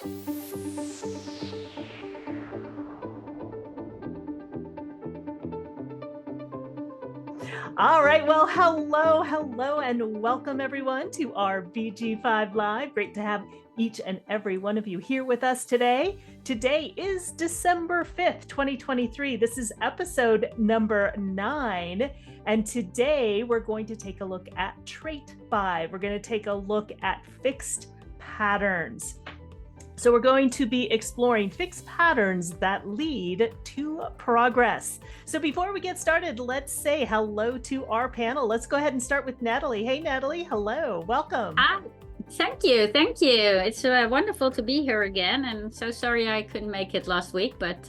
All right, well, hello, and welcome everyone to our BG5 Live. Great to have each and every one of you here with us today. Today is December 5th, 2023. This is episode number 9. And today we're going to take a look at trait 5. We're going to take a look at fixed patterns. So we're going to be exploring fixed patterns that lead to progress. So before we get started, let's say hello to our panel. Let's go ahead and start with Natalie. Hey, Natalie. Hello. Welcome. Hi. Thank you. It's wonderful to be here again. And so sorry I couldn't make it last week, but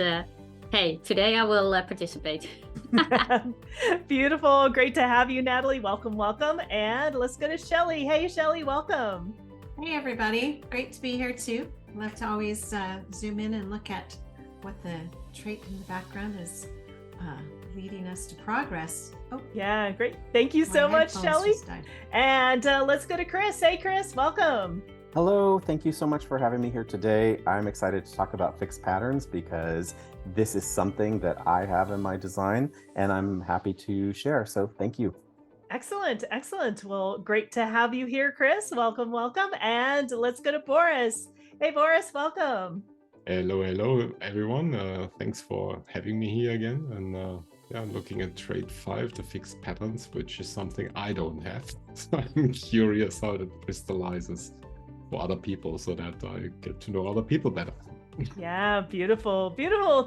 hey, today I will participate. Beautiful. Great to have you, Natalie. Welcome. And let's go to Shelly. Hey, Shelly. Welcome. Hey, everybody. Great to be here too. Love to always zoom in and look at what the trait in the background is leading us to progress. Oh, yeah, great. Thank you so much, Shelly. And let's go to Chris. Hey, Chris, welcome. Hello, thank you so much for having me here today. I'm excited to talk about fixed patterns because this is something that I have in my design and I'm happy to share. So thank you. Excellent. Well, great to have you here, Chris. Welcome. And let's go to Boris. Hey, Boris, welcome. Hello, everyone. Thanks for having me here again. And I'm looking at trait 5, the fixed patterns, which is something I don't have. So I'm curious how it crystallizes for other people so that I get to know other people better. Yeah, beautiful.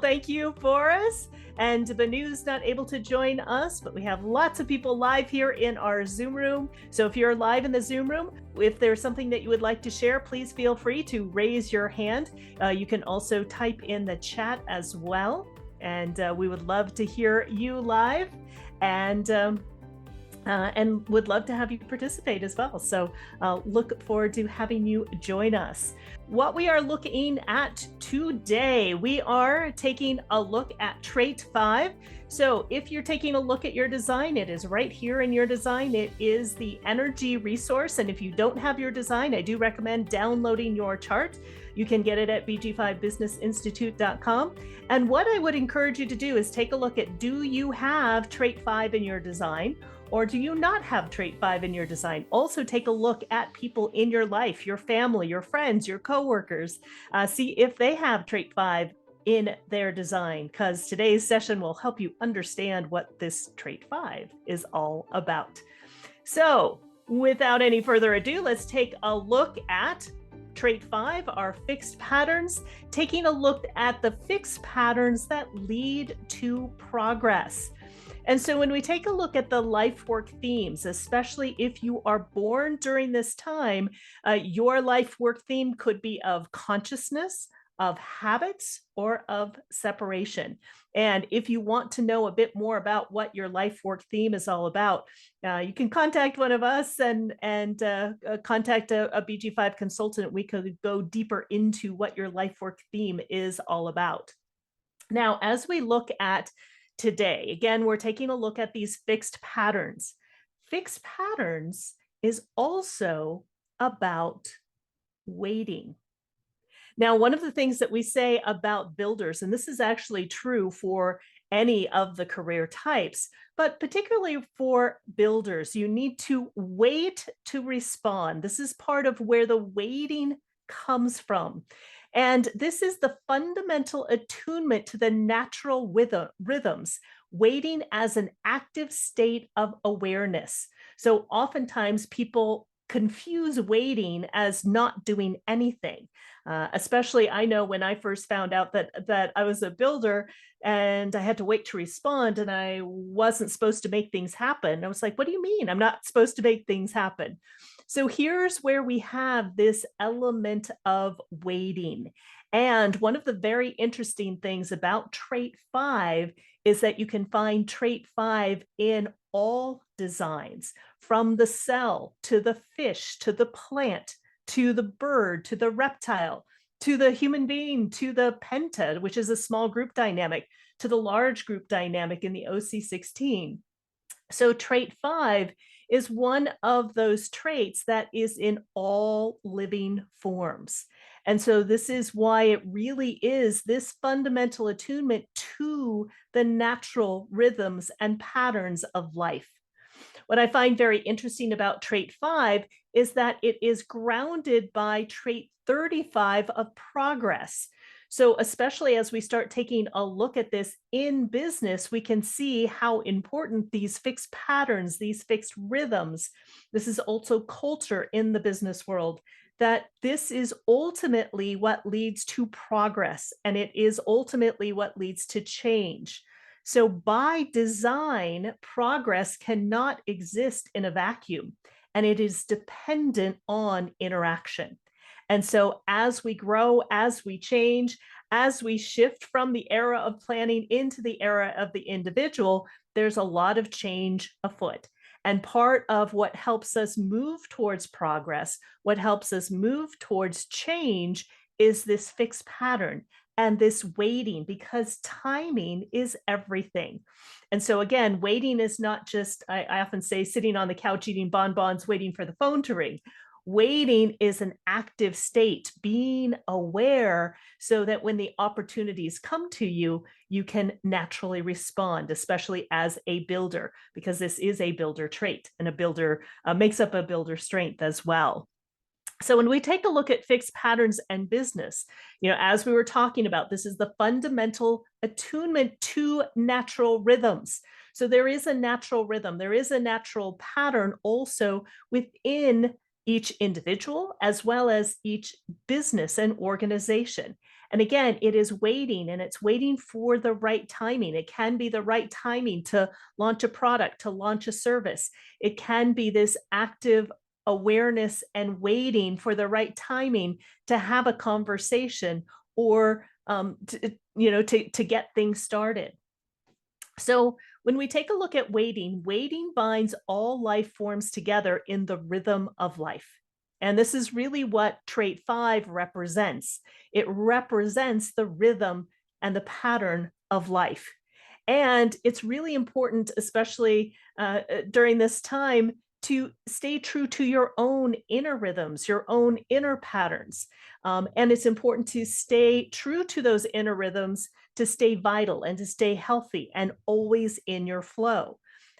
Thank you, Boris. And Banu's not able to join us, but we have lots of people live here in our Zoom room. So if you're live in the Zoom room, if there's something that you would like to share, please feel free to raise your hand. You can also type in the chat as well. And we would love to hear you live and would love to have you participate as well. So look forward to having you join us. What we are looking at today, we are taking a look at trait 5. So if you're taking a look at your design, it is right here in your design. It is the energy resource. And if you don't have your design, I do recommend downloading your chart. You can get it at bg5businessinstitute.com. And what I would encourage you to do is take a look at, do you have trait 5 in your design? Or do you not have trait 5 in your design? Also take a look at people in your life, your family, your friends, your coworkers. See if they have trait 5 in their design, because today's session will help you understand what this trait 5 is all about. So without any further ado, let's take a look at trait 5, our fixed patterns, taking a look at the fixed patterns that lead to progress. And so when we take a look at the life work themes, especially if you are born during this time, your life work theme could be of consciousness, of habits, or of separation. And if you want to know a bit more about what your life work theme is all about, you can contact one of us and contact a BG5 consultant. We could go deeper into what your life work theme is all about. Now, as we look at today, again, we're taking a look at these fixed patterns. Fixed patterns is also about waiting. Now, one of the things that we say about builders, and this is actually true for any of the career types, but particularly for builders, you need to wait to respond. This is part of where the waiting comes from. And this is the fundamental attunement to the natural rhythms, waiting as an active state of awareness. So oftentimes people confuse waiting as not doing anything. Especially I know when I first found out that I was a builder and I had to wait to respond and I wasn't supposed to make things happen. I was like, what do you mean? I'm not supposed to make things happen. So here's where we have this element of waiting. And one of the very interesting things about trait 5 is that you can find trait 5 in all designs, from the cell to the fish, to the plant, to the bird, to the reptile, to the human being, to the penta, which is a small group dynamic, to the large group dynamic in the OC16. So trait 5 is one of those traits that is in all living forms. And so this is why it really is this fundamental attunement to the natural rhythms and patterns of life. What I find very interesting about trait 5 is that it is grounded by trait 35 of progress. So, especially as we start taking a look at this in business, we can see how important these fixed patterns, these fixed rhythms, this is also culture in the business world, that this is ultimately what leads to progress, and it is ultimately what leads to change. So, by design, progress cannot exist in a vacuum, and it is dependent on interaction. And so, as we grow, as we change, as we shift from the era of planning into the era of the individual, there's a lot of change afoot. And part of what helps us move towards progress, what helps us move towards change, is this fixed pattern and this waiting, because timing is everything. And so, again, waiting is not just, I often say, sitting on the couch eating bonbons, waiting for the phone to ring. Waiting is an active state, being aware so that when the opportunities come to you, you can naturally respond, especially as a builder, because this is a builder trait, and a builder makes up a builder strength as well. So when we take a look at fixed patterns and business, as we were talking about, this is the fundamental attunement to natural rhythms. So there is a natural rhythm, there is a natural pattern also within each individual as well as each business and organization. And again, it is waiting, and it's waiting for the right timing. It can be the right timing to launch a product, to launch a service. It can be this active awareness and waiting for the right timing to have a conversation or to get things started. So when we take a look at waiting, waiting binds all life forms together in the rhythm of life. And this is really what trait 5 represents. It represents the rhythm and the pattern of life. And it's really important, especially during this time, to stay true to your own inner rhythms, your own inner patterns. And it's important to stay true to those inner rhythms, to stay vital and to stay healthy and always in your flow.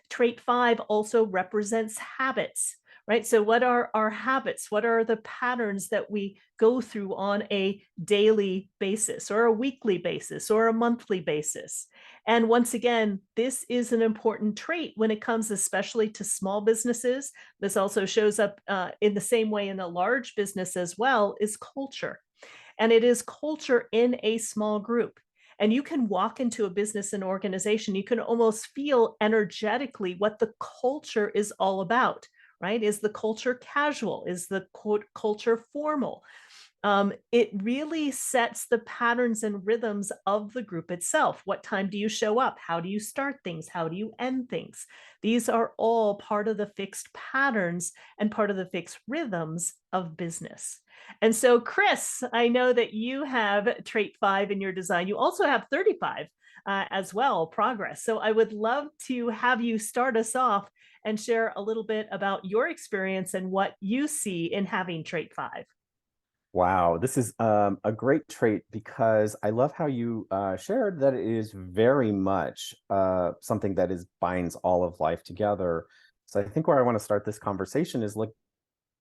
Trait 5 also represents habits, right? So what are our habits? What are the patterns that we go through on a daily basis or a weekly basis or a monthly basis? And once again, this is an important trait when it comes especially to small businesses. This also shows up in the same way in a large business as well, is culture. And it is culture in a small group. And you can walk into a business and organization, you can almost feel energetically what the culture is all about, right? Is the culture casual? Is the culture formal? It really sets the patterns and rhythms of the group itself. What time do you show up? How do you start things? How do you end things? These are all part of the fixed patterns and part of the fixed rhythms of business. And so, Chris, I know that you have trait 5 in your design. You also have 35 as well, progress. So I would love to have you start us off and share a little bit about your experience and what you see in having trait 5. Wow, this is a great trait because I love how you shared that it is very much something that binds all of life together. So I think where I want to start this conversation is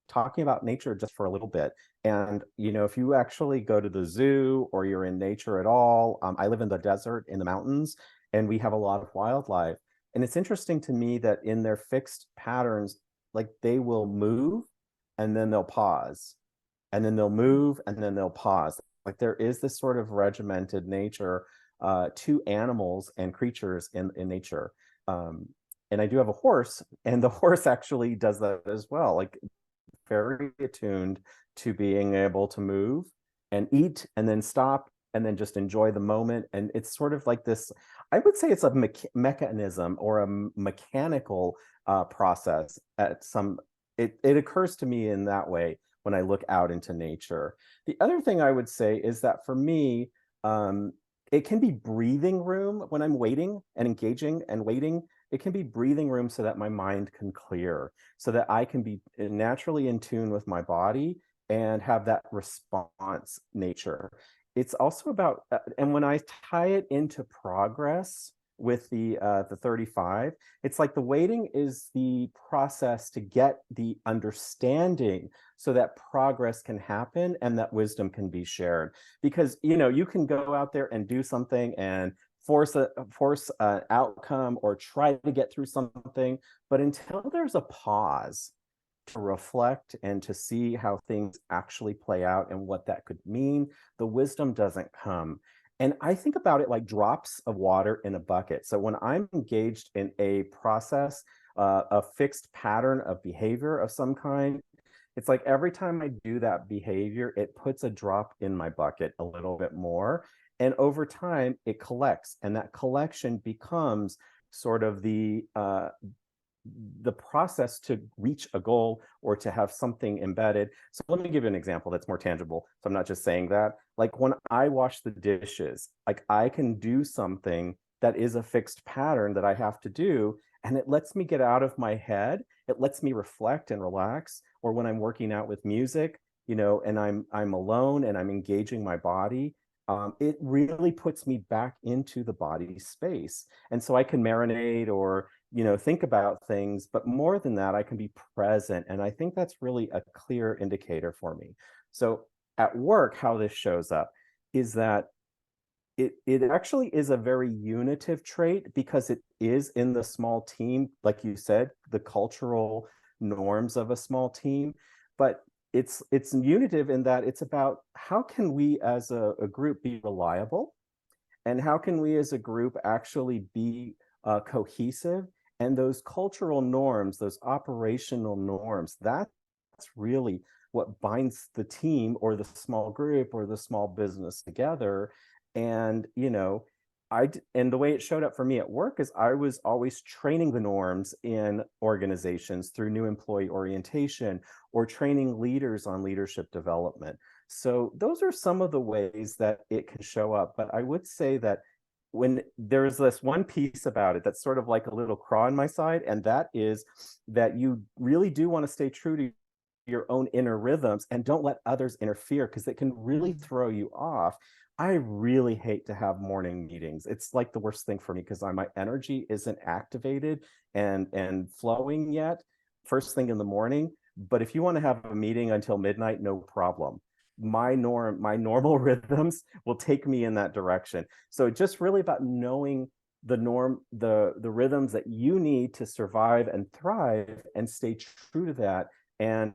talking about nature just for a little bit. And, if you actually go to the zoo or you're in nature at all, I live in the desert in the mountains, and we have a lot of wildlife. And it's interesting to me that in their fixed patterns, like they will move and then they'll pause. And then they'll move and then they'll pause. Like there is this sort of regimented nature to animals and creatures in nature. And I do have a horse, and the horse actually does that as well. Like very attuned to being able to move and eat and then stop and then just enjoy the moment. And it's sort of like this, I would say it's a mechanism or a mechanical process at some, it occurs to me in that way when I look out into nature. The other thing I would say is that for me, it can be breathing room when I'm waiting and engaging and waiting. It can be breathing room so that my mind can clear, so that I can be naturally in tune with my body and have that response nature. It's also about, and when I tie it into progress with the 35, it's like the waiting is the process to get the understanding so that progress can happen and that wisdom can be shared. Because, you know, you can go out there and do something and force an outcome or try to get through something, but until there's a pause to reflect and to see how things actually play out and what that could mean, the wisdom doesn't come. And I think about it like drops of water in a bucket. So when I'm engaged in a process, a fixed pattern of behavior of some kind, it's like every time I do that behavior, it puts a drop in my bucket a little bit more. And over time, it collects. And that collection becomes sort of the process to reach a goal or to have something embedded. So let me give you an example that's more tangible. So I'm not just saying that. Like when I wash the dishes, like I can do something that is a fixed pattern that I have to do, and it lets me get out of my head. It lets me reflect and relax. Or when I'm working out with music, you know, and I'm alone and I'm engaging my body, it really puts me back into the body space. And so I can marinate or, you know, think about things, but more than that, I can be present. And I think that's really a clear indicator for me. So at work, how this shows up is that it actually is a very unitive trait because it is in the small team, like you said, the cultural norms of a small team, but it's unitive in that it's about how can we as a group be reliable, and how can we as a group actually be cohesive, and those cultural norms, those operational norms, that's really what binds the team or the small group or the small business together. And, you know, and the way it showed up for me at work is I was always training the norms in organizations through new employee orientation or training leaders on leadership development. So those are some of the ways that it can show up. But I would say that when there's this one piece about it that's sort of like a little craw in my side, and that is that you really do want to stay true to your own inner rhythms and don't let others interfere, because it can really throw you off. I really hate to have morning meetings. It's like the worst thing for me because my energy isn't activated and flowing yet first thing in the morning. But if you want to have a meeting until midnight, no problem. My normal rhythms will take me in that direction. So just really about knowing the rhythms that you need to survive and thrive and stay true to that. And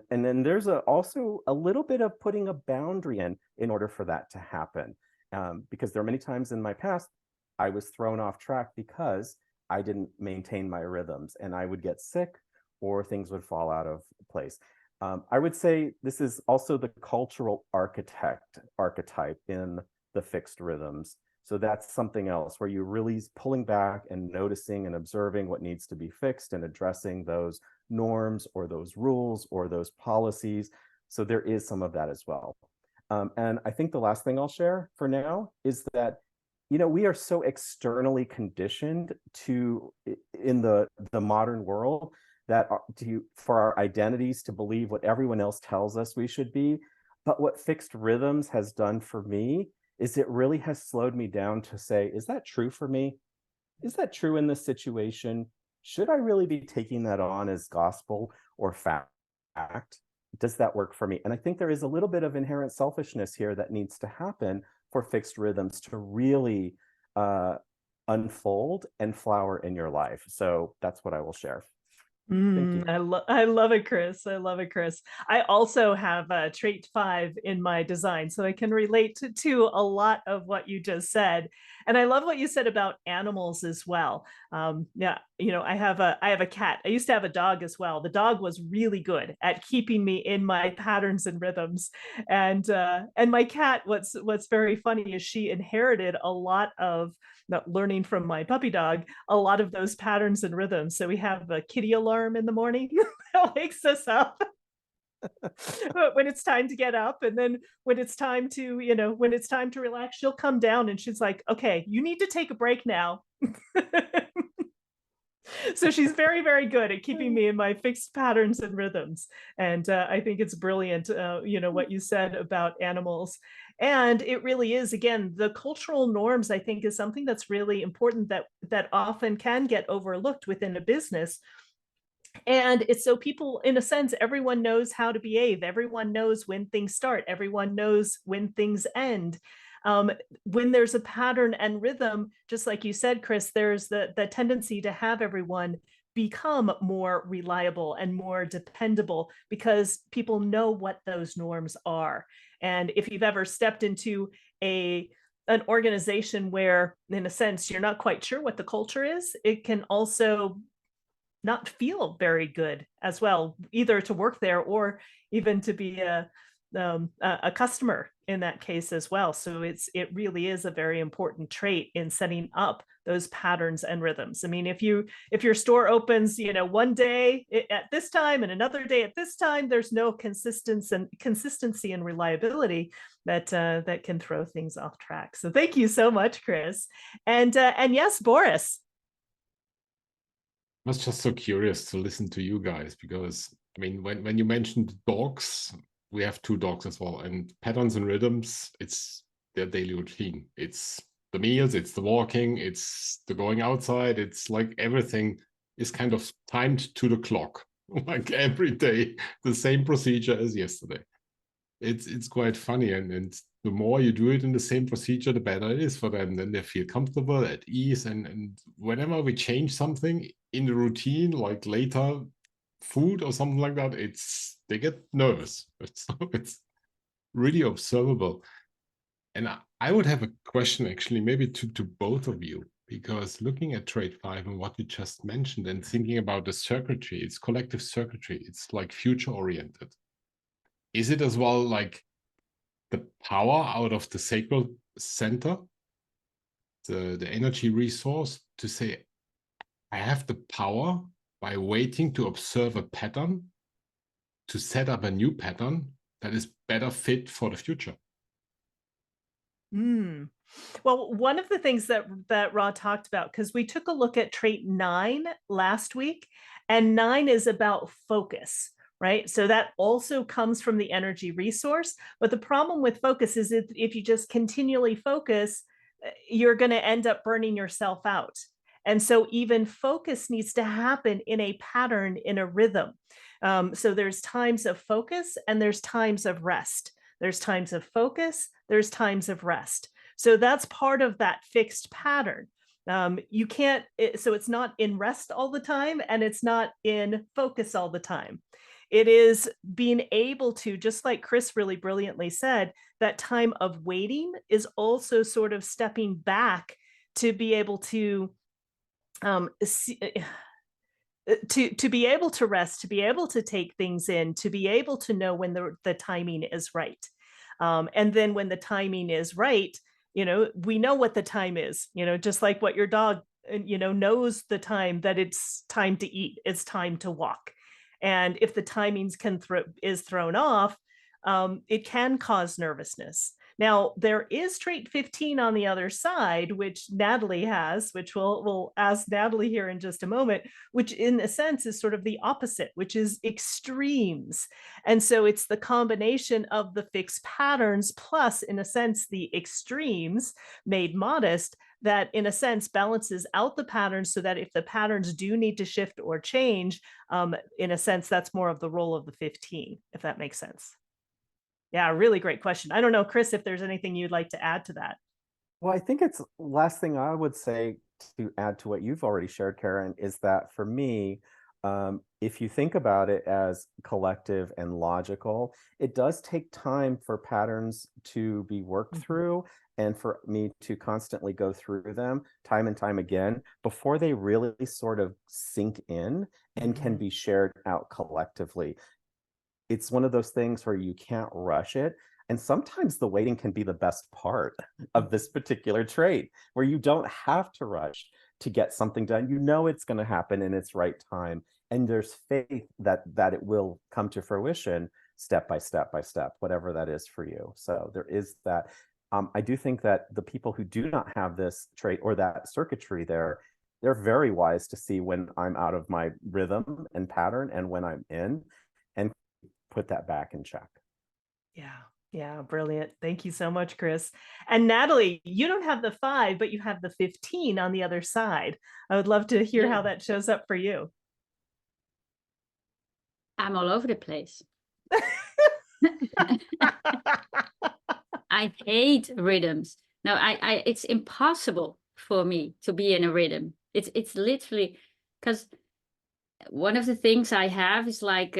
then there's also a little bit of putting a boundary in order for that to happen. Because there are many times in my past, I was thrown off track because I didn't maintain my rhythms and I would get sick or things would fall out of place. I would say this is also the cultural archetype in the fixed rhythms. So that's something else where you're really pulling back and noticing and observing what needs to be fixed and addressing those norms or those rules or those policies. So there is some of that as well. And I think the last thing I'll share for now is that, you know, we are so externally conditioned in the modern world that for our identities to believe what everyone else tells us we should be. But what fixed rhythms has done for me is it really has slowed me down to say, is that true for me? Is that true in this situation? Should I really be taking that on as gospel or fact? Does that work for me? And I think there is a little bit of inherent selfishness here that needs to happen for fixed rhythms to really unfold and flower in your life. So that's what I will share. I love it, Chris. I love it, Chris. I also have a trait 5 in my design, so I can relate to a lot of what you just said. And I love what you said about animals as well. Yeah, you know, I have a cat. I used to have a dog as well. The dog was really good at keeping me in my patterns and rhythms. And my cat, what's very funny is she inherited a lot of learning from my puppy dog, a lot of those patterns and rhythms. So we have a kitty alarm in the morning that wakes us up when it's time to get up. And then when it's time to, when it's time to relax, she'll come down and she's like, okay, you need to take a break now. So she's very, very good at keeping me in my fixed patterns and rhythms. And I think it's brilliant, what you said about animals. And it really is, again, the cultural norms, I think, is something that's really important that often can get overlooked within a business. And it's so people, in a sense, everyone knows how to behave. Everyone knows when things start. Everyone knows when things end. Um, when there's a pattern and rhythm, just like you said, Chris, there's the tendency to have everyone become more reliable and more dependable because people know what those norms are. And if you've ever stepped into an organization where, in a sense, you're not quite sure what the culture is, it can also not feel very good as well, either to work there or even to be a customer in that case as well. So it really is a very important trait in setting up those patterns and rhythms. I mean, if your store opens, one day at this time and another day at this time, there's no consistency and reliability that can throw things off track. So thank you so much, Chris. And yes, Boris. I was just so curious to listen to you guys because, I mean, when you mentioned dogs, we have 2 dogs as well, and patterns and rhythms, it's their daily routine. It's the meals, it's the walking, it's the going outside. It's like everything is kind of timed to the clock, like every day, the same procedure as yesterday. It's quite funny, and the more you do it in the same procedure, the better it is for them. Then they feel comfortable, at ease, and whenever we change something in the routine, like later food or something like that, they get nervous. It's really observable. And I would have a question actually, maybe to both of you, because looking at trait 5 and what you just mentioned and thinking about the circuitry, it's collective circuitry, it's like future oriented. Is it as well like the power out of the sacral center, the energy resource, to say, I have the power by waiting to observe a pattern to set up a new pattern that is better fit for the future? Well, one of the things that Ra talked about, because we took a look at trait 9 last week, and 9 is about focus, right? So that also comes from the energy resource. But the problem with focus is if you just continually focus, you're going to end up burning yourself out. And so even focus needs to happen in a pattern, in a rhythm. So there's times of focus and there's times of rest. There's times of focus, there's times of rest. So that's part of that fixed pattern. You can't, so it's not in rest all the time and it's not in focus all the time. It is being able to, just like Chris really brilliantly said, that time of waiting is also sort of stepping back to be able to to be able to rest, to be able to take things in, to be able to know when the timing is right. And then when the timing is right, we know what the time is, just like what your dog, knows the time that it's time to eat, it's time to walk. And if the timings is thrown off, it can cause nervousness. Now, there is trait 15 on the other side, which Natalie has, which we'll ask Natalie here in just a moment, which in a sense is sort of the opposite, which is extremes. And so it's the combination of the fixed patterns plus, in a sense, the extremes made modest that, in a sense, balances out the patterns so that if the patterns do need to shift or change, in a sense, that's more of the role of the 15, if that makes sense. Yeah, really great question. I don't know, Chris, if there's anything you'd like to add to that. Well, I think it's last thing I would say to add to what you've already shared, Karen, is that for me, if you think about it as collective and logical, it does take time for patterns to be worked through and for me to constantly go through them time and time again before they really sort of sink in and can be shared out collectively. It's one of those things where you can't rush it. And sometimes the waiting can be the best part of this particular trait, where you don't have to rush to get something done. You know it's going to happen in its right time. And there's faith that it will come to fruition step by step by step, whatever that is for you. So there is that. I do think that the people who do not have this trait or that circuitry there, they're very wise to see when I'm out of my rhythm and pattern and when I'm in, and put that back in check. Yeah. Yeah. Brilliant. Thank you so much, Chris. And Natalie, you don't have the 5, but you have the 15 on the other side. I would love to hear how that shows up for you. I'm all over the place. I hate rhythms. No, it's impossible for me to be in a rhythm. It's literally, because one of the things I have is like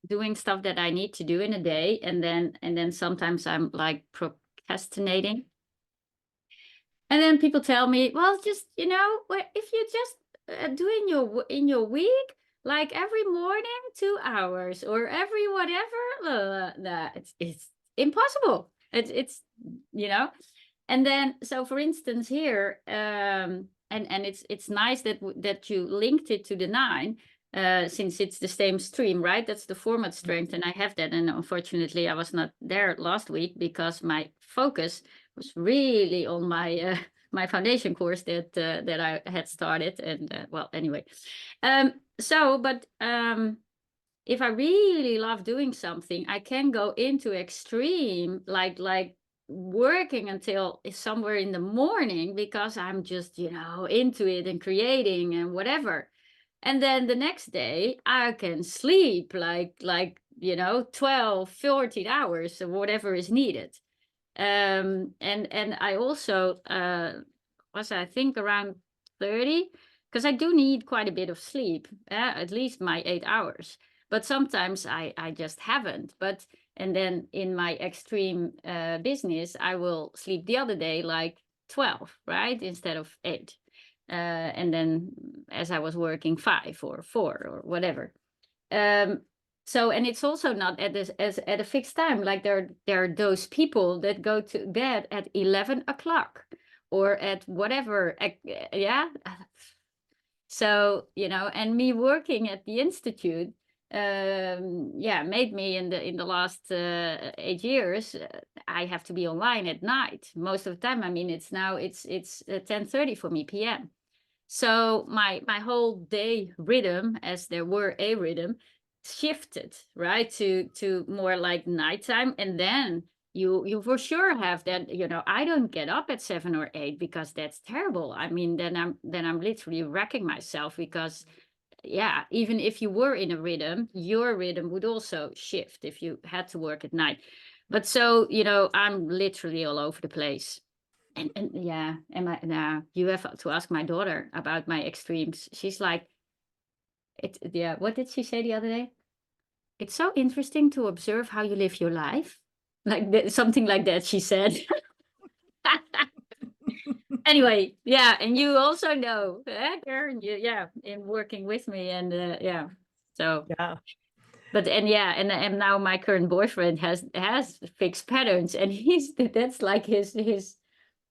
doing stuff that I need to do in a day, and then sometimes I'm like procrastinating. And then people tell me, well, just, if you just do in your week, like every morning 2 hours or every whatever, it's impossible. It's and then, so for instance here, and it's nice that you linked it to the 9, since it's the same stream, right? That's the format strength, and I have that. And unfortunately, I was not there last week because my focus was really on my my foundation course that I had started. And well, anyway, if I really love doing something, I can go into extreme, like working until somewhere in the morning, because I'm just, into it and creating and whatever. And then the next day I can sleep like 12, 14 hours or whatever is needed. And I also was, I think, around 30, because I do need quite a bit of sleep, at least my 8 hours. But sometimes I just haven't. And then in my extreme business, I will sleep the other day like 12, right? Instead of 8. And then as I was working 5 or 4 or whatever. So, and it's also not at a fixed time. Like there are those people that go to bed at 11 o'clock or at whatever. Yeah. So, and me working at the Institute, made me in the last 8 years, I have to be online at night most of the time. I mean, it's 10:30 for me PM. So my whole day rhythm, as there were a rhythm, shifted, right, to more like nighttime. And then you for sure have that, I don't get up at 7 or 8 because that's terrible. I mean, then I'm literally wrecking myself, because even if you were in a rhythm, your rhythm would also shift if you had to work at night. But so, I'm literally all over the place. And you have to ask my daughter about my extremes. She's like, what did she say the other day? It's so interesting to observe how you live your life. Like something like that, she said. Anyway, and you also know, Karen, in working with me, and so yeah. But and now my current boyfriend has fixed patterns, and that's like his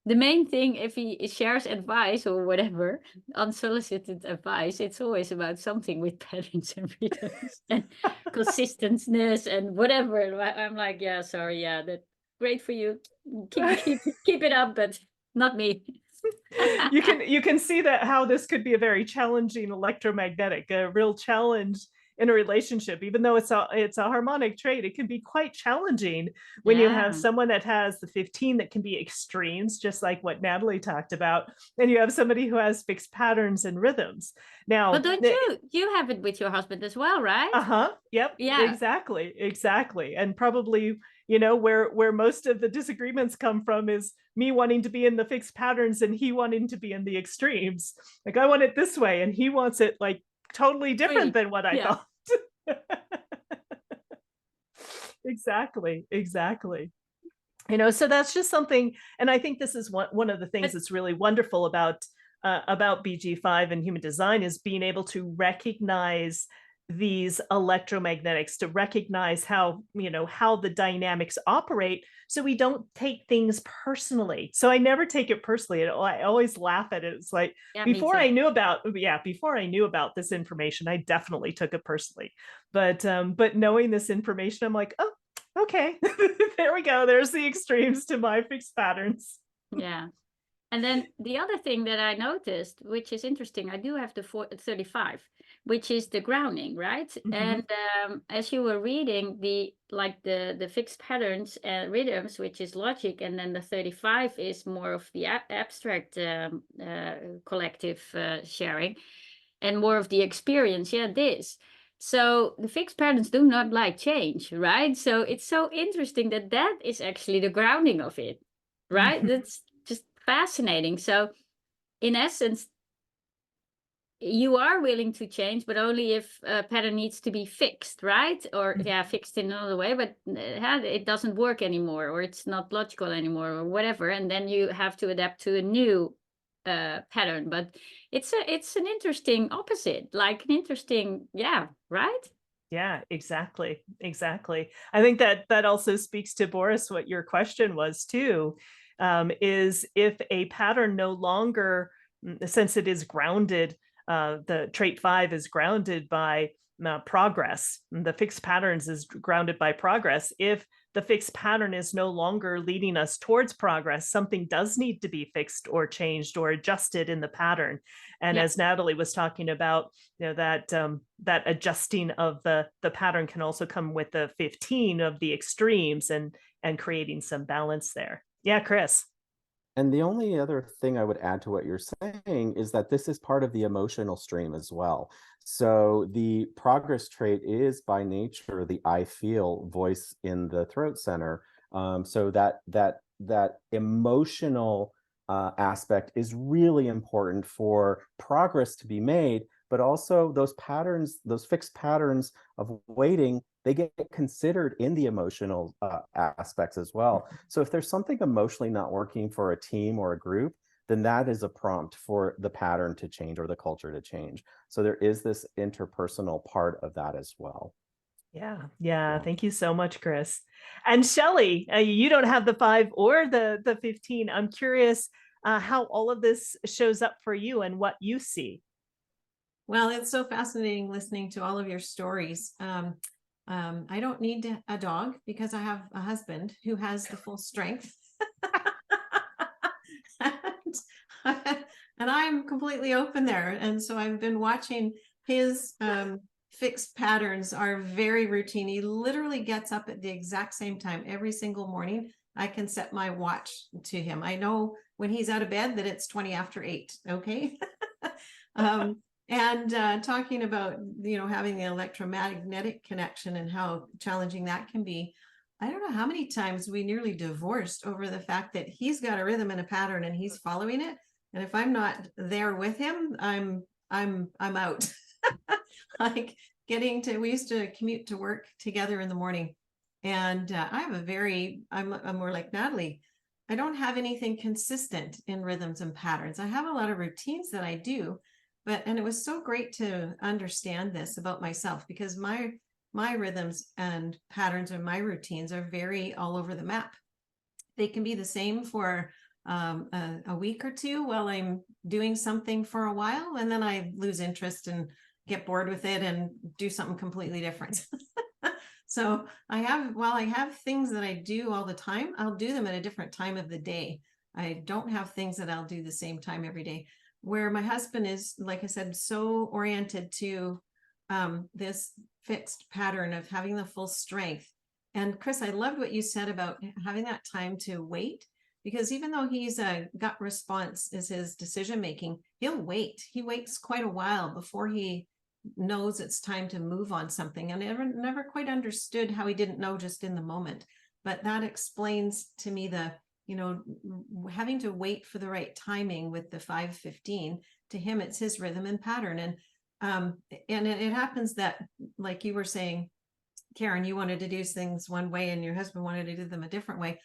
the main thing. If he shares advice or whatever, unsolicited advice, it's always about something with patterns and rhythms and consistency and whatever. I'm like, sorry, that's great for you. Keep it up, but not me. You can see that how this could be a very challenging electromagnetic, a real challenge in a relationship. Even though it's a harmonic trait, it can be quite challenging when you have someone that has the 15 that can be extremes, just like what Natalie talked about, and you have somebody who has fixed patterns and rhythms. Now, but don't you have it with your husband as well, right? Yep. Yeah. Exactly. And probably, where most of the disagreements come from is me wanting to be in the fixed patterns and he wanting to be in the extremes. Like, I want it this way and he wants it like totally different than what I thought. Exactly. So that's just something. And I think this is one of the things that's really wonderful about BG5 and human design, is being able to recognize these electromagnetics, to recognize how the dynamics operate, so we don't take things personally. So I never take it personally. I always laugh at it. It's like, before I knew about this information, I definitely took it personally. But knowing this information, I'm like, oh, okay, there we go. There's the extremes to my fixed patterns. Yeah. And then the other thing that I noticed, which is interesting, I do have the 35, which is the grounding, right? Mhm. And as you were reading, the fixed patterns and rhythms, which is logic, and then the 35 is more of the abstract collective sharing, and more of the experience. Yeah, this. So the fixed patterns do not like change, right? So it's so interesting that that is actually the grounding of it, right? Mhm. That's just fascinating. So in essence, you are willing to change, but only if a pattern needs to be fixed, right? Or Mhm. yeah, fixed in another way, but it doesn't work anymore, or it's not logical anymore, or whatever. And then you have to adapt to a new pattern. But it's an interesting opposite, like an interesting, yeah, right? Yeah, exactly. Exactly. I think that also speaks to, Boris, what your question was too, is if a pattern no longer, since it is grounded, the trait 5 is grounded by progress. The fixed patterns is grounded by progress. If the fixed pattern is no longer leading us towards progress, something does need to be fixed or changed or adjusted in the pattern. And Yeah. as Natalie was talking about, that adjusting of the pattern can also come with the 15 of the extremes and creating some balance there. Yeah, Chris. And the only other thing I would add to what you're saying is that this is part of the emotional stream as well. So the progress trait is by nature the I feel voice in the throat center. So that emotional aspect is really important for progress to be made, but also those patterns, those fixed patterns of waiting, they get considered in the emotional aspects as well. So if there's something emotionally not working for a team or a group, then that is a prompt for the pattern to change or the culture to change. So there is this interpersonal part of that as well. Yeah. Thank you so much, Chris. And Shelley, you don't have the 5 or the 15. I'm curious how all of this shows up for you and what you see. Well, it's so fascinating listening to all of your stories. I don't need a dog because I have a husband who has the full strength. and I'm completely open there. And so I've been watching his fixed patterns are very routine. He literally gets up at the exact same time every single morning. I can set my watch to him. I know when he's out of bed that it's 20 after 8. Okay. And talking about, having the electromagnetic connection and how challenging that can be. I don't know how many times we nearly divorced over the fact that he's got a rhythm and a pattern and he's following it. And if I'm not there with him, I'm out. Like we used to commute to work together in the morning. And I'm more like Natalie. I don't have anything consistent in rhythms and patterns. I have a lot of routines that I do, and it was so great to understand this about myself because my rhythms and patterns and my routines are very all over the map. They can be the same for a week or two while I'm doing something for a while, and then I lose interest and get bored with it and do something completely different. So while I have things that I do all the time, I'll do them at a different time of the day. I don't have things that I'll do the same time every day. Where my husband is, like I said, so oriented to this fixed pattern of having the full strength. And Chris, I loved what you said about having that time to wait, because even though he's a gut response is his decision making, he'll wait. He waits quite a while before he knows it's time to move on something. And I never quite understood how he didn't know just in the moment. But that explains to me having to wait for the right timing with the 5:15. To him, it's his rhythm and pattern. And it happens that, like you were saying, Karen, you wanted to do things one way and your husband wanted to do them a different way.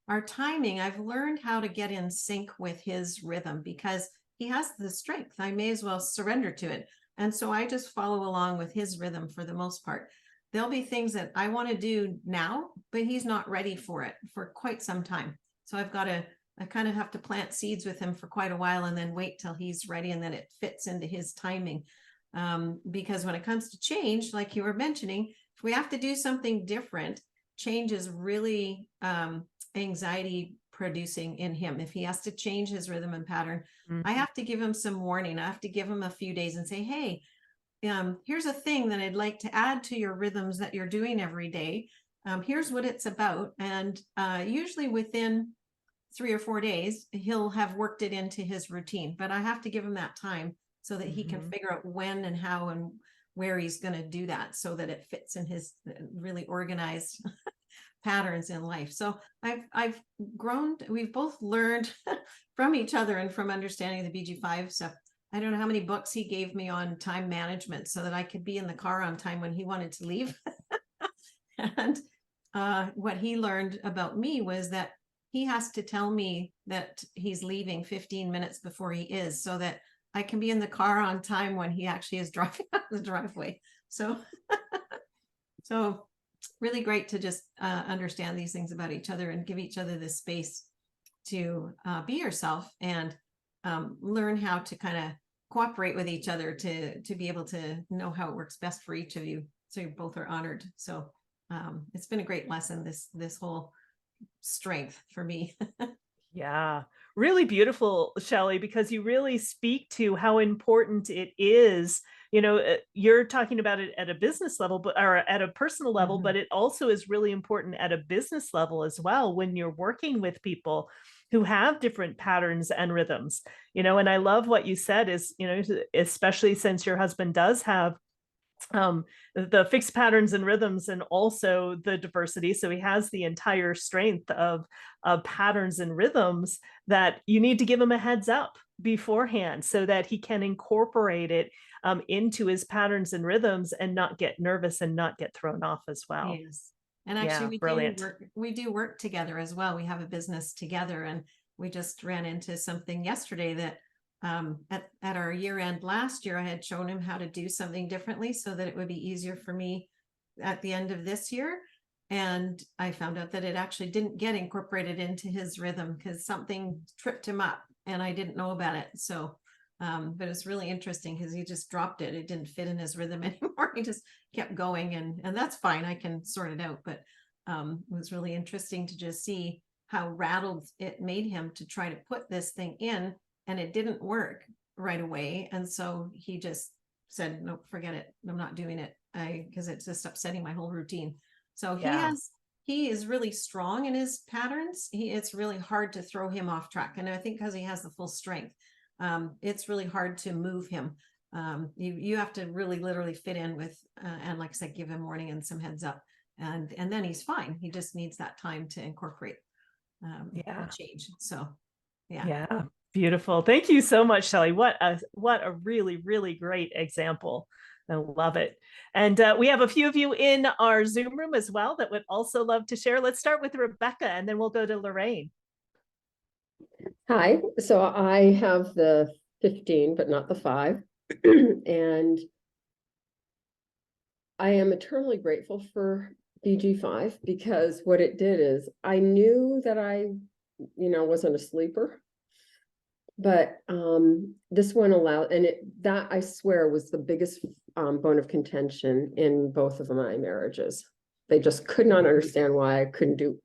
Our timing, I've learned how to get in sync with his rhythm because he has the strength. I may as well surrender to it. And so I just follow along with his rhythm for the most part. There'll be things that I want to do now, but he's not ready for it for quite some time. So I kind of have to plant seeds with him for quite a while and then wait till he's ready, and then it fits into his timing. Because when it comes to change, like you were mentioning, if we have to do something different, change is really anxiety producing in him. If he has to change his rhythm and pattern, Mhm. I have to give him some warning. I have to give him a few days and say, hey, here's a thing that I'd like to add to your rhythms that you're doing every day. Here's what it's about. And usually within 3 or 4 days, he'll have worked it into his routine, but I have to give him that time so that he can figure out when and how and where he's going to do that so that it fits in his really organized patterns in life. So I've grown, we've both learned from each other and from understanding the BG5 stuff. I don't know how many books he gave me on time management so that I could be in the car on time when he wanted to leave. And what he learned about me was that he has to tell me that he's leaving 15 minutes before he is, so that I can be in the car on time when he actually is driving out the driveway. So, so really great to just understand these things about each other and give each other the space to be yourself and learn how to kind of cooperate with each other to be able to know how it works best for each of you. So you both are honored. So it's been a great lesson, this whole strength for me. Yeah, really beautiful, Shelley, because you really speak to how important it is. You know, you're talking about it at a business level, but or at a personal level, but it also is really important at a business level as well when you're working with people who have different patterns and rhythms. You know, and I love what you said is, you know, especially since your husband does have the fixed patterns and rhythms and also the diversity. So he has the entire strength of patterns and rhythms that you need to give him a heads up beforehand so that he can incorporate it into his patterns and rhythms and not get nervous and not get thrown off as well. Yes. And actually Yeah, we do work together as well. We have a business together, and we just ran into something yesterday that at our year end last year, I had shown him how to do something differently so that it would be easier for me at the end of this year. And I found out that it actually didn't get incorporated into his rhythm because something tripped him up and I didn't know about it. So, but it's really interesting because he just dropped it. It didn't fit in his rhythm anymore. He just kept going, and that's fine. I can sort it out. But it was really interesting to just see how rattled it made him to try to put this thing in. And it didn't work right away. And so he just said, nope, forget it. I'm not doing it because it's just upsetting my whole routine. So he is really strong in his patterns. It's really hard to throw him off track. And I think because he has the full strength, it's really hard to move him. You have to really literally fit in with, and like I said, give him warning and some heads up. And then he's fine. He just needs that time to incorporate the change. So, yeah. Beautiful. Thank you so much, Shelley. What a really, really great example. I love it. And we have a few of you in our Zoom room as well that would also love to share. Let's start with Rebecca and then we'll go to Lorraine. Hi. So I have the 15, but not the 5. And I am eternally grateful for BG5 because what it did is I knew that I, wasn't a sleeper. But this one allowed, and that I swear was the biggest bone of contention in both of my marriages. They just could not understand why I couldn't do,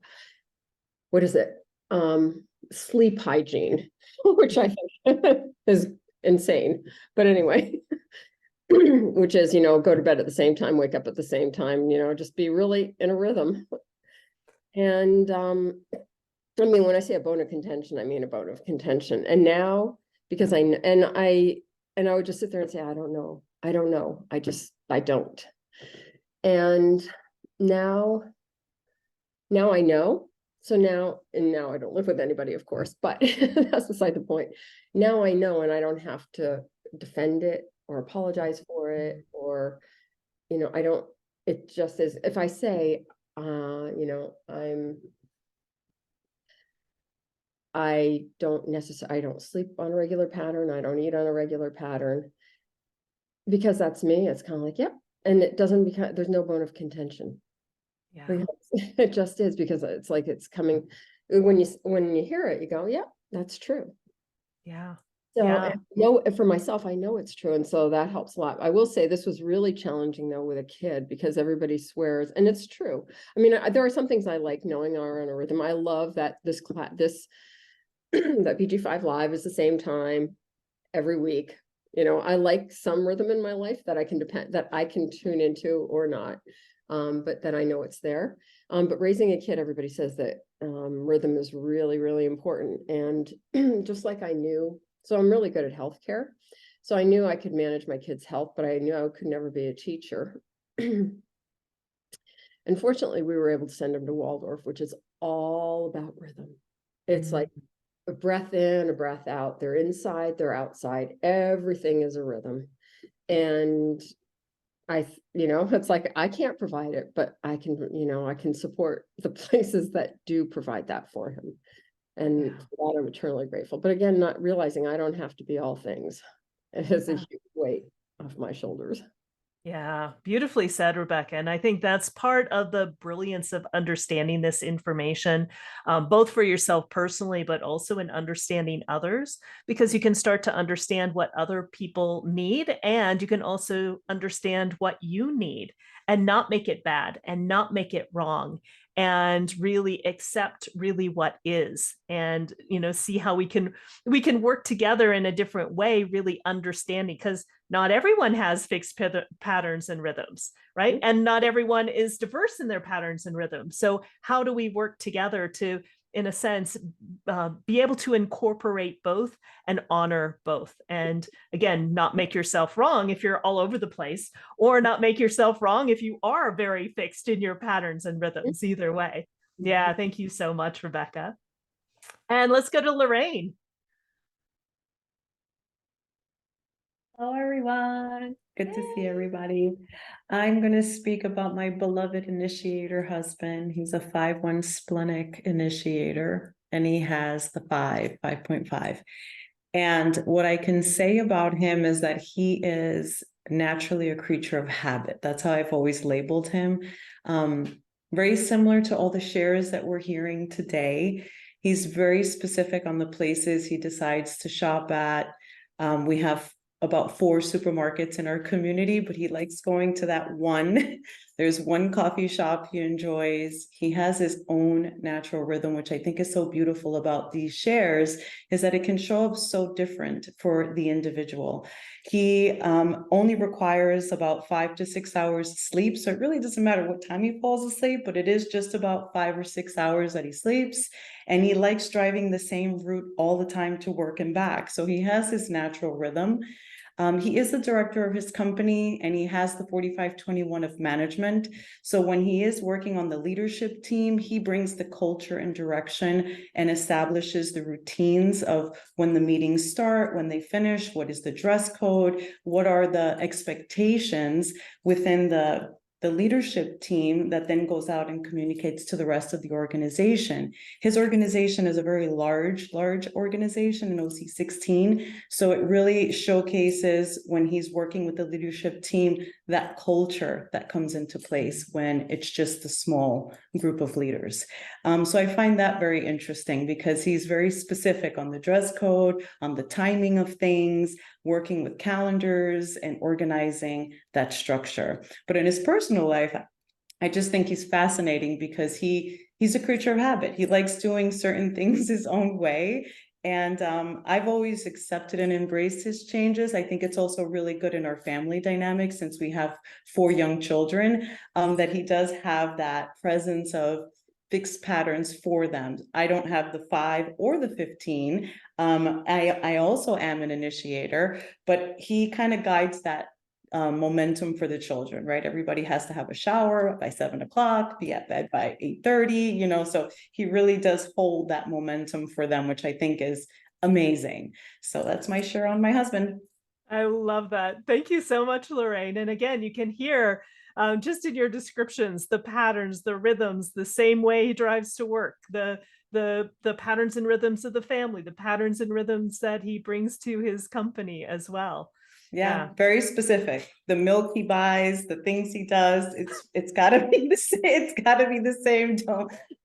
sleep hygiene, which I think is insane. But anyway, which is, go to bed at the same time, wake up at the same time, just be really in a rhythm. And I mean, when I say a bone of contention, I mean a bone of contention. And now, because I would just sit there and say, I don't know. I don't. And now I know. So now I don't live with anybody, of course, but that's beside the point. Now I know, and I don't have to defend it or apologize for it, or, I don't, it just is, if I say, I don't sleep on a regular pattern. I don't eat on a regular pattern because that's me. It's kind of like, yep. And it doesn't become, there's no bone of contention. Yeah. It just is, because it's like, it's coming when you hear it, you go, yep, that's true. Yeah. So Yeah. for myself, I know it's true. And so that helps a lot. I will say this was really challenging though with a kid because everybody swears, and it's true. I mean, there are some things I like knowing are on a rhythm. I love that this that BG5 live is the same time every week. I like some rhythm in my life that I can tune into or not. But then I know it's there. But raising a kid, everybody says that rhythm is really, really important. And just like I knew, so I'm really good at healthcare. So I knew I could manage my kids' health, but I knew I could never be a teacher. Unfortunately, we were able to send them to Waldorf, which is all about rhythm. It's like a breath in, a breath out. They're inside, they're outside. Everything is a rhythm. And it's like, I can't provide it, but I can support the places that do provide that for him. And for that, I'm eternally grateful. But again, not realizing I don't have to be all things. It is a huge weight off my shoulders. Yeah, beautifully said, Rebecca. And I think that's part of the brilliance of understanding this information, both for yourself personally, but also in understanding others, because you can start to understand what other people need, and you can also understand what you need and not make it bad and not make it wrong, and really accept really what is, and see how we can work together in a different way, really understanding, because not everyone has fixed patterns and rhythms, right? And not everyone is diverse in their patterns and rhythms. So how do we work together to, in a sense, be able to incorporate both and honor both? And again, not make yourself wrong if you're all over the place, or not make yourself wrong if you are very fixed in your patterns and rhythms. Either way. Yeah, thank you so much, Rebecca. And let's go to Lorraine. Hello, everyone. Good to see everybody. I'm going to speak about my beloved initiator husband. He's a 5-1 splenic initiator, and he has the 5.5. And what I can say about him is that he is naturally a creature of habit. That's how I've always labeled him. Very similar to all the shares that we're hearing today. He's very specific on the places he decides to shop at. We have about 4 supermarkets in our community, but he likes going to that one. There's one coffee shop he enjoys. He has his own natural rhythm, which I think is so beautiful about these shares, is that it can show up so different for the individual. He only requires about 5 to 6 hours sleep. So it really doesn't matter what time he falls asleep, but it is just about 5 or 6 hours that he sleeps. And he likes driving the same route all the time to work and back. So he has his natural rhythm. He is the director of his company, and he has the 45-21 of management. So when he is working on the leadership team, he brings the culture and direction and establishes the routines of when the meetings start, when they finish, what is the dress code, what are the expectations within the leadership team that then goes out and communicates to the rest of the organization. His organization is a very large organization, an OC 16. So it really showcases, when he's working with the leadership team, that culture that comes into place when it's just a small group of leaders. So I find that very interesting, because he's very specific on the dress code, on the timing of things, working with calendars and organizing that structure. But in his personal life, I just think he's fascinating, because he's a creature of habit. He likes doing certain things his own way. And I've always accepted and embraced his changes. I think it's also really good in our family dynamic, since we have 4 young children, that he does have that presence of fixed patterns for them. I don't have the 5 or the 15. I also am an initiator, but he kind of guides that momentum for the children, right? Everybody has to have a shower by 7 o'clock, be at bed by 8:30, so he really does hold that momentum for them, which I think is amazing. So that's my share on my husband. I love that. Thank you so much, Lorraine. And again, you can hear just in your descriptions, the patterns, the rhythms, the same way he drives to work, the patterns and rhythms of the family, the patterns and rhythms that he brings to his company as well. Yeah, very specific. The milk he buys, the things he does, it's gotta be the same. It's gotta be the same.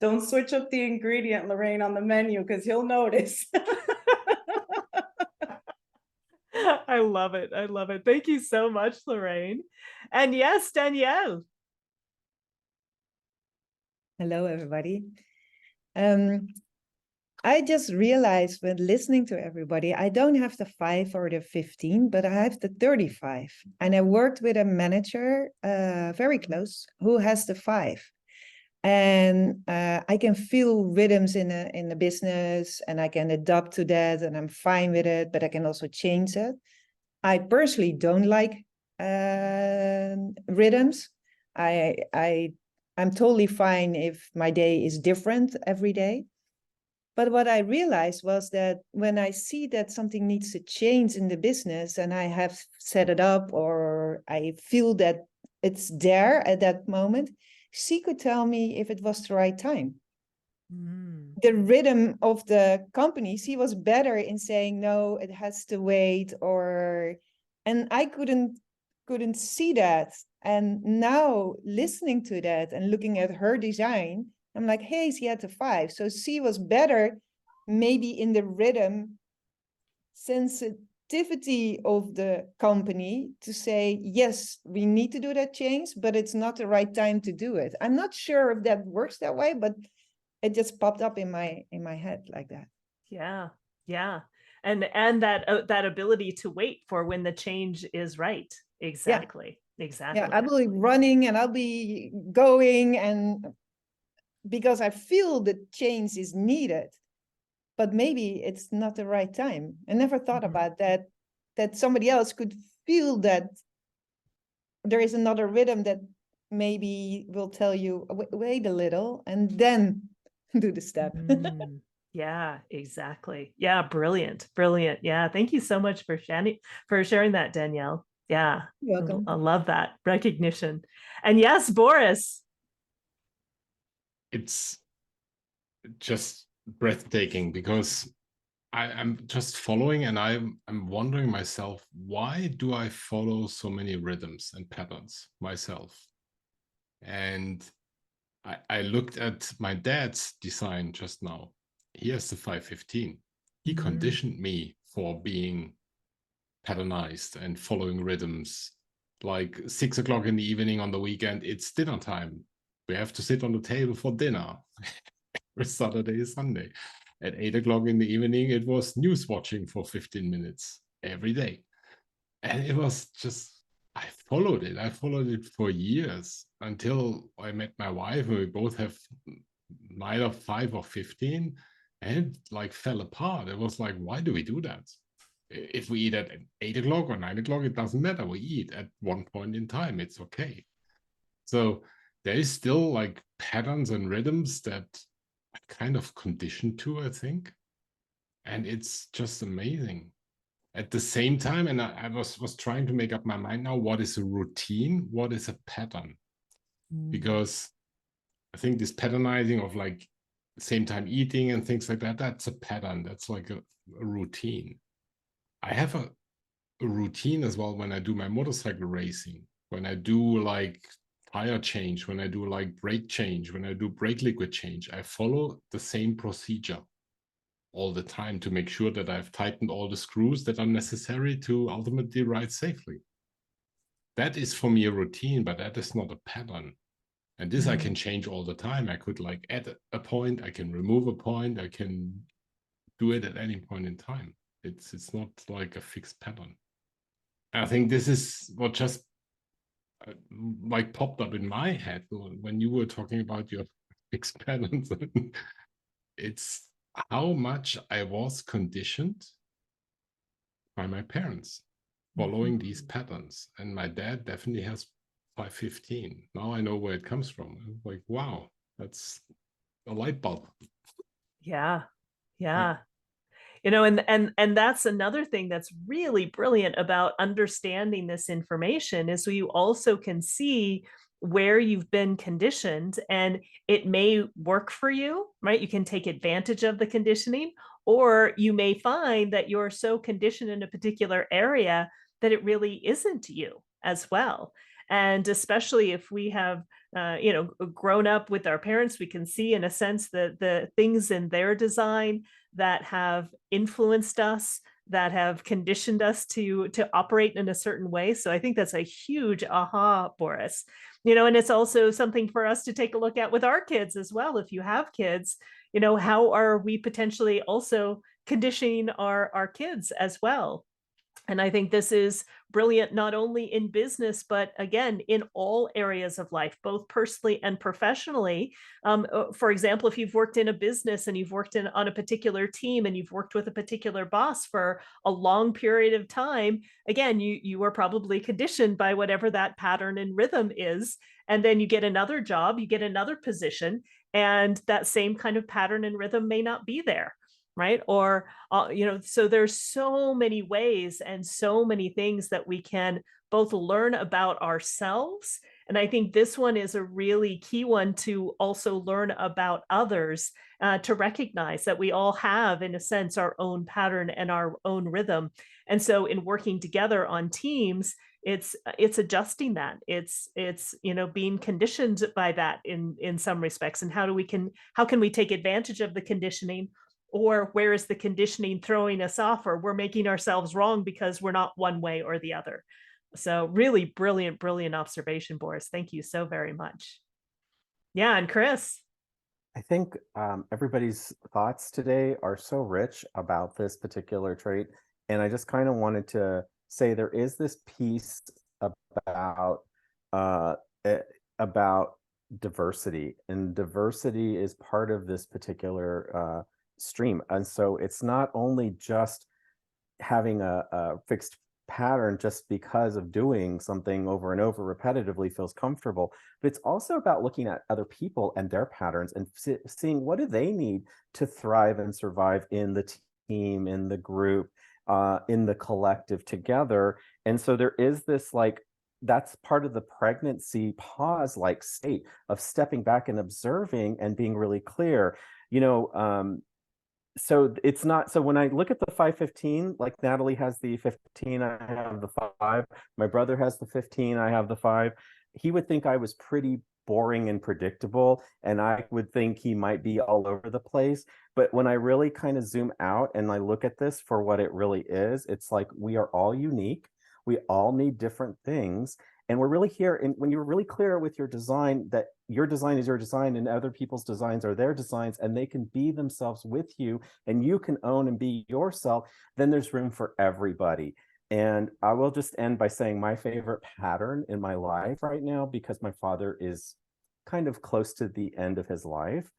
Don't switch up the ingredient, Lorraine, on the menu, because he'll notice. I love it. I love it. Thank you so much, Lorraine. And yes, Danielle. Hello, everybody. I just realized when listening to everybody, I don't have the 5 or the 15, but I have the 35. And I worked with a manager, very close, who has the 5. And I can feel rhythms in the business, and I can adapt to that, and I'm fine with it, but I can also change it. I personally don't like rhythms. I'm totally fine if my day is different every day. But what I realized was that when I see that something needs to change in the business and I have set it up, or I feel that it's there at that moment, she could tell me if it was the right time. The rhythm of the company, she was better in saying, no, it has to wait, and I couldn't see that. And now listening to that and looking at her design, I'm like, hey, she had the 5. So she was better maybe in the rhythm sensitivity of the company to say, yes, we need to do that change, but it's not the right time to do it. I'm not sure if that works that way, but it just popped up in my head like that. Yeah. Yeah. And that ability to wait for when the change is right. Exactly. Yeah. Exactly. Yeah, I will be running and I'll be going, and because I feel the change is needed, but maybe it's not the right time. I never thought about that somebody else could feel that there is another rhythm that maybe will tell you, wait a little, and then do the step. Yeah, exactly. Yeah, brilliant. Brilliant. Yeah, thank you so much for sharing that, Danielle. Yeah, You're welcome. I love that recognition. And yes, Boris. It's just breathtaking, because I'm just following, and I'm wondering myself, why do I follow so many rhythms and patterns myself? And I looked at my dad's design just now. He has the 515. He conditioned me for being patternized and following rhythms. Like 6 o'clock in the evening on the weekend, it's dinner time. We have to sit on the table for dinner. Every Saturday, Sunday. At 8 o'clock in the evening, it was news watching for 15 minutes every day. And it was just, I followed it. I followed it for years until I met my wife, and we both have neither 5 or 15, and it like fell apart. It was like, why do we do that? If we eat at 8 o'clock or 9 o'clock, it doesn't matter. We eat at one point in time. It's okay. So there is still like patterns and rhythms that I'm kind of conditioned to, I think. And it's just amazing. At the same time, and I was trying to make up my mind now, what is a routine? What is a pattern? Because I think this patternizing of like same time eating and things like that, that's a pattern. That's like a routine. I have a routine as well when I do my motorcycle racing, when I do like tire change, when I do like brake change, when I do brake liquid change. I follow the same procedure all the time to make sure that I've tightened all the screws that are necessary to ultimately ride safely. That is for me a routine, but that is not a pattern. And this I can change all the time. I could like add a point, I can remove a point, I can do it at any point in time. It's not like a fixed pattern. I think this is what just like popped up in my head when you were talking about your fixed patterns. It's how much I was conditioned by my parents following these patterns. And my dad definitely has 515. Now I know where it comes from. Like, wow, that's a light bulb. Yeah. Yeah. You know, and that's another thing that's really brilliant about understanding this information is so you also can see where you've been conditioned, and it may work for you, right? You can take advantage of the conditioning, or you may find that you're so conditioned in a particular area that it really isn't you as well. And especially if we have, grown up with our parents, we can see in a sense that the things in their design that have influenced us that have conditioned us to operate in a certain way. So I think that's a huge aha, Boris. And it's also something for us to take a look at with our kids as well. If you have kids, how are we potentially also conditioning our kids as well? And I think this is brilliant, not only in business, but again, in all areas of life, both personally and professionally. For example, if you've worked in a business and you've worked on a particular team and you've worked with a particular boss for a long period of time, again, you are probably conditioned by whatever that pattern and rhythm is. And then you get another job, you get another position, and that same kind of pattern and rhythm may not be there. Right. Or, so there's so many ways and so many things that we can both learn about ourselves. And I think this one is a really key one to also learn about others, to recognize that we all have, in a sense, our own pattern and our own rhythm. And so in working together on teams, it's adjusting that. It's being conditioned by that in some respects. And how can we take advantage of the conditioning? Or where is the conditioning throwing us off, or we're making ourselves wrong because we're not one way or the other? So really brilliant, brilliant observation, Boris. Thank you so very much. Yeah, and Chris. I think everybody's thoughts today are so rich about this particular trait. And I just kind of wanted to say there is this piece about diversity, and diversity is part of this particular stream. And so it's not only just having a fixed pattern just because of doing something over and over repetitively feels comfortable, but it's also about looking at other people and their patterns and seeing what do they need to thrive and survive in the team, in the group, in the collective together. And so there is this that's part of the pregnancy pause state of stepping back and observing and being really clear. So it's not, so when I look at the 515, like Natalie has the 15, I have the 5, my brother has the 15, I have the 5, he would think I was pretty boring and predictable, and I would think he might be all over the place. But when I really kind of zoom out and I look at this for what it really is, it's like we are all unique, we all need different things, and we're really here. And when you're really clear with your design, that your design is your design and other people's designs are their designs, and they can be themselves with you and you can own and be yourself, then there's room for everybody. And I will just end by saying my favorite pattern in my life right now, because my father is kind of close to the end of his life,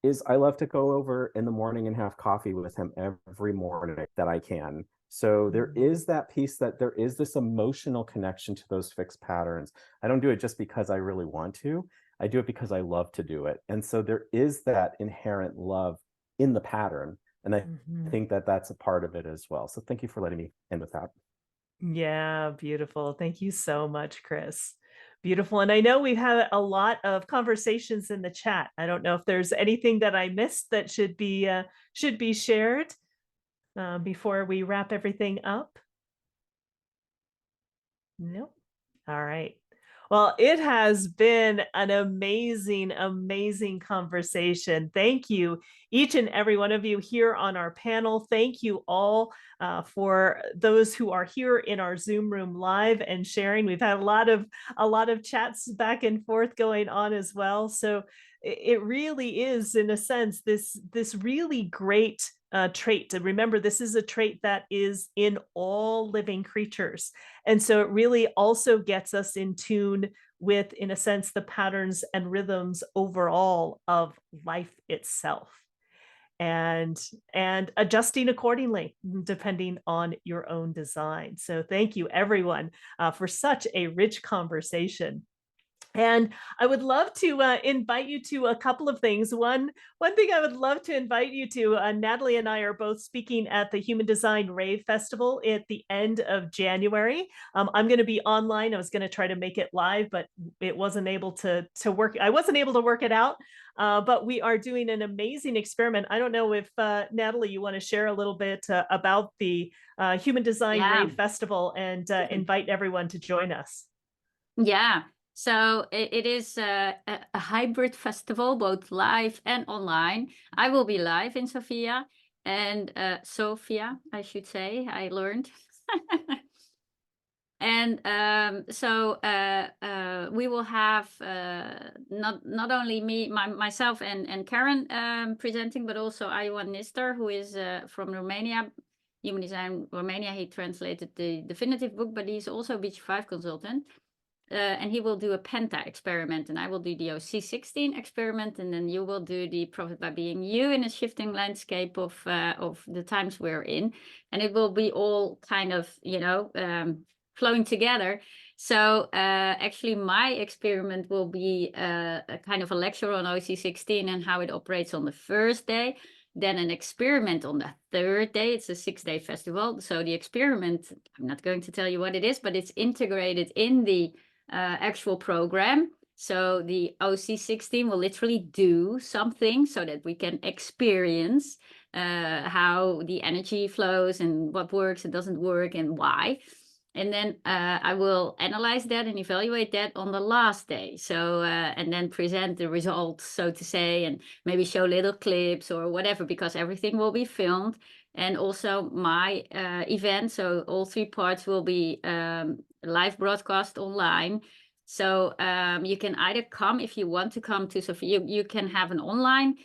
is I love to go over in the morning and have coffee with him every morning that I can. So there is that piece, that there is this emotional connection to those fixed patterns. I don't do it just because I really want to. I do it because I love to do it. And so there is that inherent love in the pattern. And I think that that's a part of it as well. So thank you for letting me end with that. Yeah, beautiful. Thank you so much, Chris. Beautiful. And I know we've had a lot of conversations in the chat. I don't know if there's anything that I missed that should be shared before we wrap everything up. Nope. All right. Well, it has been an amazing, amazing conversation. Thank you, each and every one of you here on our panel. Thank you all for those who are here in our Zoom room live and sharing. We've had a lot of chats back and forth going on as well. So it really is, in a sense, this really great trait. And remember, this is a trait that is in all living creatures. And so it really also gets us in tune with, in a sense, the patterns and rhythms overall of life itself, and adjusting accordingly, depending on your own design. So thank you, everyone, for such a rich conversation. And I would love to invite you to a couple of things. One thing I would love to invite you to, Natalie and I are both speaking at the Human Design Rave Festival at the end of January. I'm going to be online. I was going to try to make it live, but it wasn't able to work. I wasn't able to work it out. But we are doing an amazing experiment. I don't know if, Natalie, you want to share a little bit about the Human Design Rave Festival and invite everyone to join us. Yeah. So it is a hybrid festival, both live and online. I will be live in Sofia. and Sophia, I should say, I learned. And so we will have not only myself and Karen presenting, but also Iwan Nistor, who is from Romania, Human Design Romania. He translated the definitive book, but he's also a BG5 consultant. And he will do a Penta experiment, and I will do the OC16 experiment, and then you will do the Profit by Being You in a shifting landscape of the times we're in. And it will be all kind of, flowing together. So actually my experiment will be a kind of a lecture on OC16 and how it operates on the first day, then an experiment on the third day. It's a 6-day festival. So the experiment, I'm not going to tell you what it is, but it's integrated in the actual program. So the OC16 will literally do something so that we can experience how the energy flows and what works and doesn't work and why. And then I will analyze that and evaluate that on the last day. So, and then present the results, so to say, and maybe show little clips or whatever, because everything will be filmed. And also my event, so all 3 parts will be live broadcast online. So you can either come, if you want to come to Sophia, you can have an online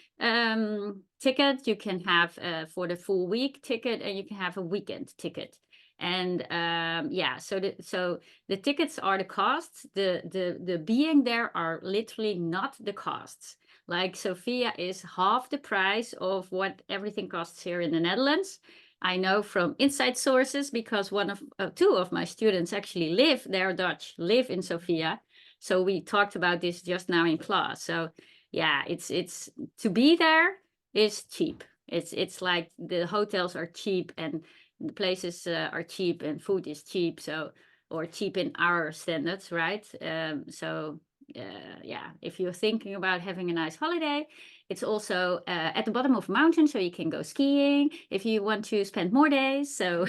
ticket, you can have for the full week ticket, and you can have a weekend ticket. And so the tickets are the costs. The being there are literally not the costs. Like Sophia is half the price of what everything costs here in the Netherlands. I know from inside sources, because two of my students actually they're Dutch, live in Sophia. So we talked about this just now in class. So yeah, it's to be there is cheap. It's like the hotels are cheap and the places are cheap and food is cheap, or cheap in our standards, right? If you're thinking about having a nice holiday, it's also at the bottom of a mountain, so you can go skiing if you want to spend more days. So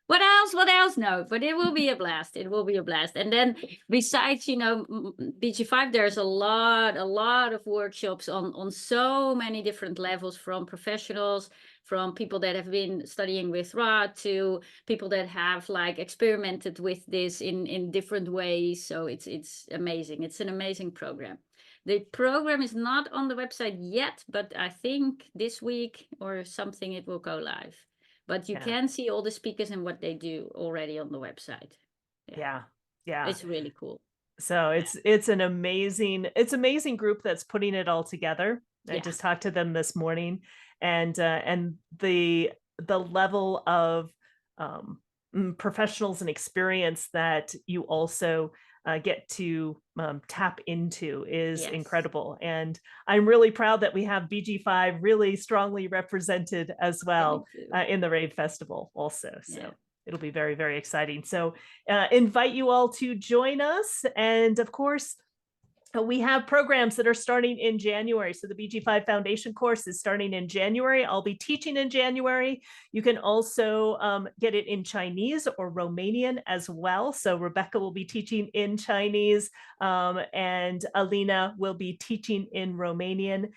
what else? No, but it will be a blast. It will be a blast. And then besides, BG5, there's a lot of workshops on so many different levels, from professionals, from people that have been studying with Ra, to people that have experimented with this in different ways. So it's amazing. It's an amazing program. The program is not on the website yet, but I think this week or something it will go live. But you can see all the speakers and what they do already on the website. Yeah. It's really cool. So it's an amazing group that's putting it all together. I just talked to them this morning, and the level of professionals and experience that you also get to tap into is incredible. And I'm really proud that we have BG5 really strongly represented as well in the Rave Festival also. So it'll be very, very exciting. So invite you all to join us. And of course, we have programs that are starting in January. So the BG5 Foundation course is starting in January. I'll be teaching in January. You can also get it in Chinese or Romanian as well. So Rebecca will be teaching in Chinese and Alina will be teaching in Romanian.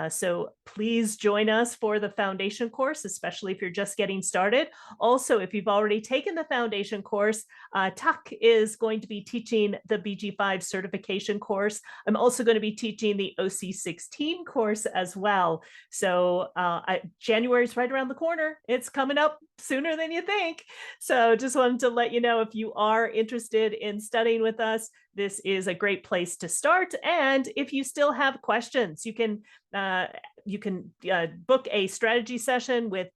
So please join us for the foundation course, especially if you're just getting started. Also, if you've already taken the foundation course, Tuck is going to be teaching the BG5 certification course. I'm also going to be teaching the OC16 course as well. So January is right around the corner. It's coming up sooner than you think. So just wanted to let you know, if you are interested in studying with us, this is a great place to start. And if you still have questions, you can book a strategy session with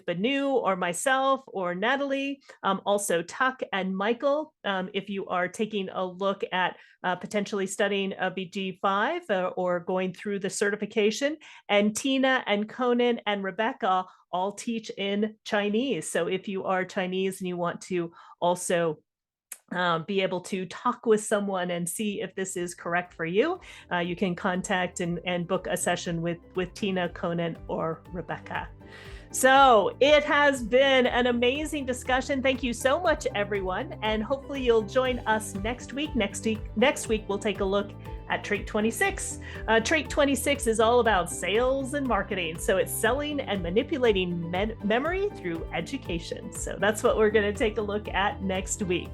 Banu or myself or Natalie, also Tuck and Michael, if you are taking a look at potentially studying a BG5 or going through the certification. And Tina and Conan and Rebecca all teach in Chinese. So if you are Chinese and you want to also be able to talk with someone and see if this is correct for you, you can contact and book a session with Tina, Conan, or Rebecca. So it has been an amazing discussion. Thank you so much, everyone. And hopefully you'll join us next week. Next week, we'll take a look at Trait 26. Trait 26 is all about sales and marketing. So it's selling and manipulating memory through education. So that's what we're going to take a look at next week.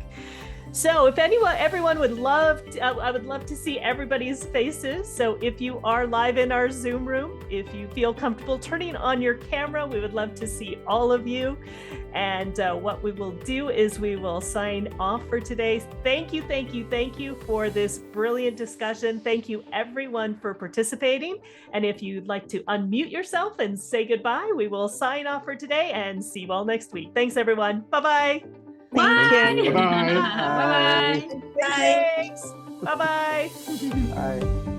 So if everyone would love, I would love to see everybody's faces. So if you are live in our Zoom room, if you feel comfortable turning on your camera, we would love to see all of you. And what we will do is we will sign off for today. Thank you for this brilliant discussion. Thank you everyone for participating. And if you'd like to unmute yourself and say goodbye, we will sign off for today and see you all next week. Thanks everyone. Bye-bye. Bye. Bye-bye. Bye-bye. Thanks. Bye-bye. Bye.